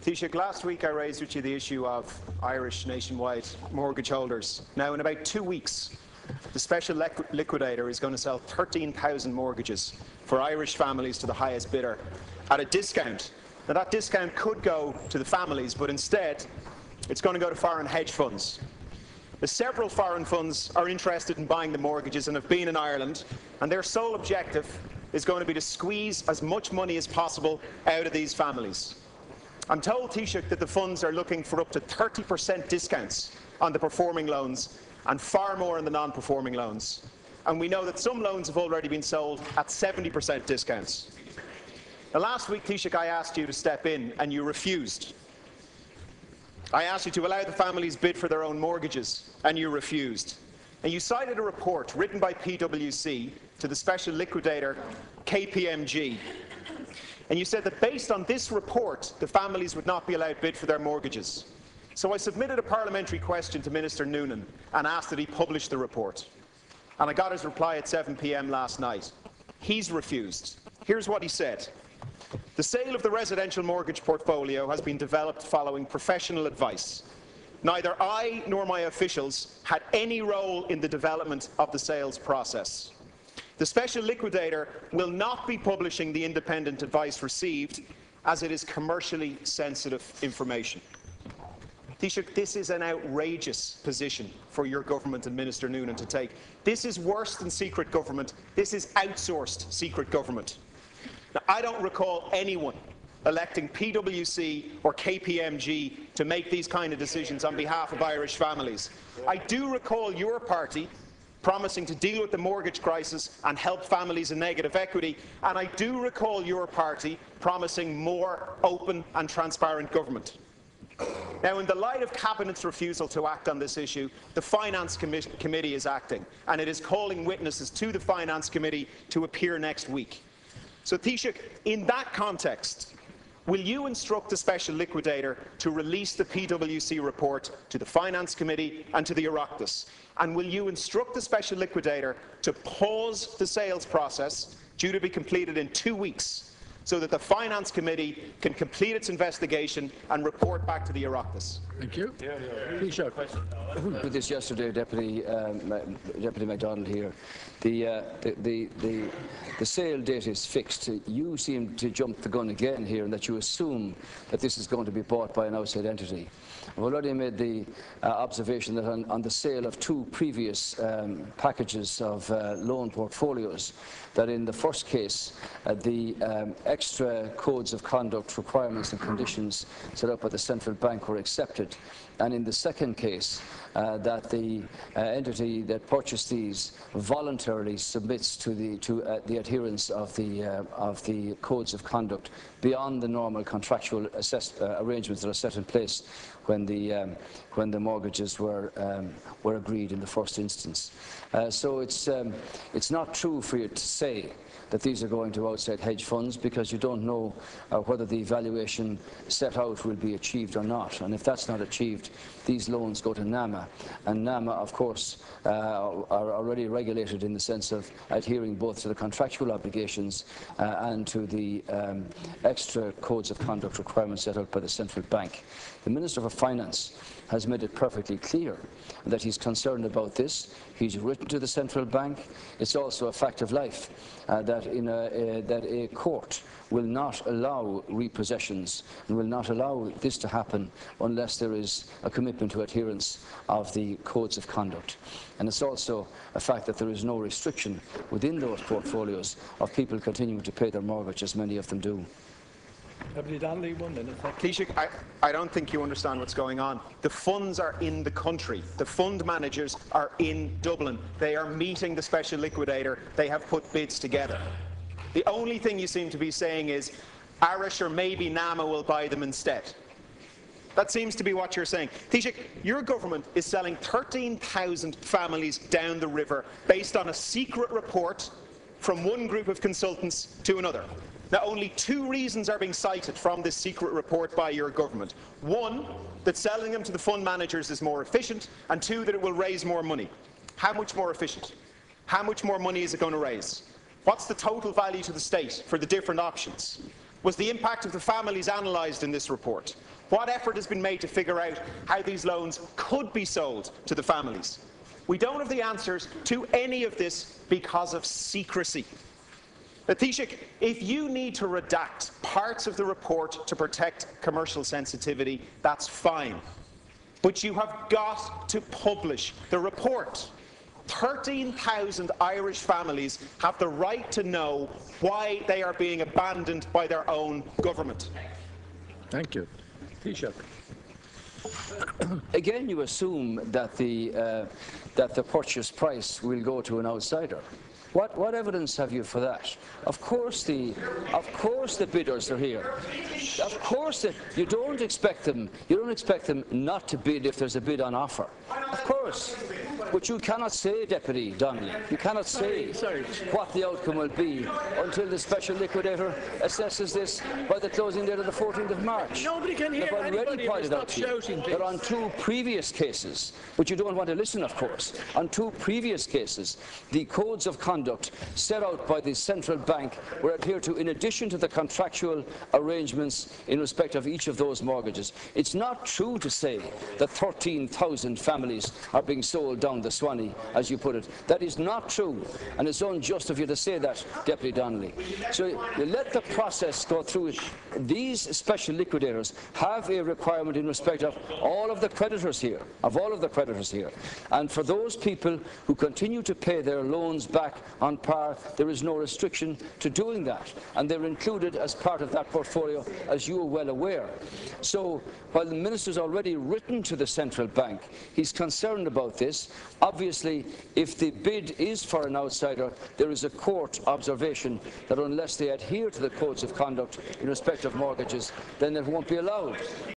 Taoiseach, last week I raised with you the issue of Irish nationwide mortgage holders. Now, in about 2 weeks, the special liquidator is going to sell 13,000 mortgages for Irish families to the highest bidder at a discount. Now, that discount could go to the families, but instead it's going to go to foreign hedge funds. Several foreign funds are interested in buying the mortgages and have been in Ireland, and their sole objective is going to be to squeeze as much money as possible out of these families. I'm told, Taoiseach, that the funds are looking for up to 30% discounts on the performing loans and far more on the non-performing loans. And we know that some loans have already been sold at 70% discounts. Now, last week, Taoiseach, I asked you to step in and you refused. I asked you to allow the families bid for their own mortgages and you refused. And you cited a report written by PwC to the special liquidator KPMG. And you said that based on this report, the families would not be allowed bid for their mortgages. So I submitted a parliamentary question to Minister Noonan and asked that he publish the report. And I got his reply at 7 p.m. last night. He's refused. Here's what he said. The sale of the residential mortgage portfolio has been developed following professional advice. Neither I nor my officials had any role in the development of the sales process. The special liquidator will not be publishing the independent advice received, as it is commercially sensitive information. Taoiseach, this is an outrageous position for your government and Minister Noonan to take. This is worse than secret government. This is outsourced secret government. Now, I don't recall anyone electing PwC or KPMG to make these kind of decisions on behalf of Irish families. I do recall your party promising to deal with the mortgage crisis and help families in negative equity, and I do recall your party promising more open and transparent government. Now, in the light of Cabinet's refusal to act on this issue, the Finance Committee is acting, and it is calling witnesses to the Finance Committee to appear next week. So, Taoiseach, in that context, will you instruct the special liquidator to release the PwC report to the Finance Committee and to the Oireachtas? And will you instruct the special liquidator to pause the sales process, due to be completed in 2 weeks, so that the Finance Committee can complete its investigation and report back to the Oireachtas? Thank you. With this yesterday, Deputy MacDonald here, the sale date is fixed. You seem to jump the gun again here, in that you assume that this is going to be bought by an outside entity. I've already made the observation that on the sale of 2 previous packages of loan portfolios, that in the first case, the extra codes of conduct requirements and conditions set up by the central bank were accepted, and in the second case, that the entity that purchased these voluntarily submits to the adherence of the codes of conduct beyond the normal contractual arrangements that are set in place when the mortgages were agreed in the first instance. So it's not true for you to say that these are going to outside hedge funds, because you don't know whether the valuation set out will be achieved or not. And if that's not achieved, these loans go to NAMA. And NAMA, of course, are already regulated in the sense of adhering both to the contractual obligations and to the extra codes of conduct requirements set out by the central bank. The Minister for Finance has made it perfectly clear that he's concerned about this. He's written to the central bank. It's also a fact of life that a court will not allow repossessions and will not allow this to happen unless there is a commitment to adherence of the codes of conduct. And it's also a fact that there is no restriction within those portfolios of people continuing to pay their mortgage, as many of them do. Deputy Donnelly, 1 minute. Taoiseach, I don't think you understand what's going on. The funds are in the country. The fund managers are in Dublin. They are meeting the special liquidator. They have put bids together. The only thing you seem to be saying is Irish or maybe NAMA will buy them instead. That seems to be what you're saying. Taoiseach, your government is selling 13,000 families down the river based on a secret report from one group of consultants to another. Now, only 2 reasons are being cited from this secret report by your government. 1, that selling them to the fund managers is more efficient, and 2, that it will raise more money. How much more efficient? How much more money is it going to raise? What's the total value to the state for the different options? Was the impact of the families analysed in this report? What effort has been made to figure out how these loans could be sold to the families? We don't have the answers to any of this because of secrecy. Taoiseach, if you need to redact parts of the report to protect commercial sensitivity, that's fine. But you have got to publish the report. 13,000 Irish families have the right to know why they are being abandoned by their own government. Thank you. Taoiseach. Again, you assume that the purchase price will go to an outsider. What evidence have you for that? Of course the bidders are here. Of course you don't expect them not to bid if there's a bid on offer. Of course. But you cannot say, Deputy Donnelly, you cannot say what the outcome will be until the special liquidator assesses this by the closing date of the 14th of March. Nobody can hear anybody if stop shouting. That on 2 previous cases, but you don't want to listen, of course, on 2 previous cases, the codes of conduct set out by the central bank were adhered to in addition to the contractual arrangements in respect of each of those mortgages. It's not true to say that 13,000 families are being sold down the Swanee, as you put it. That is not true, and it's unjust of you to say that, Deputy Donnelly. So you let the process go through it. These special liquidators have a requirement in respect of all of the creditors here, and for those people who continue to pay their loans back on par, there is no restriction to doing that, and they're included as part of that portfolio, as you are well aware. So while the Minister's already written to the central bank, he's concerned about this. Obviously, if the bid is for an outsider, there is a court observation that unless they adhere to the codes of conduct in respect of mortgages, then it won't be allowed.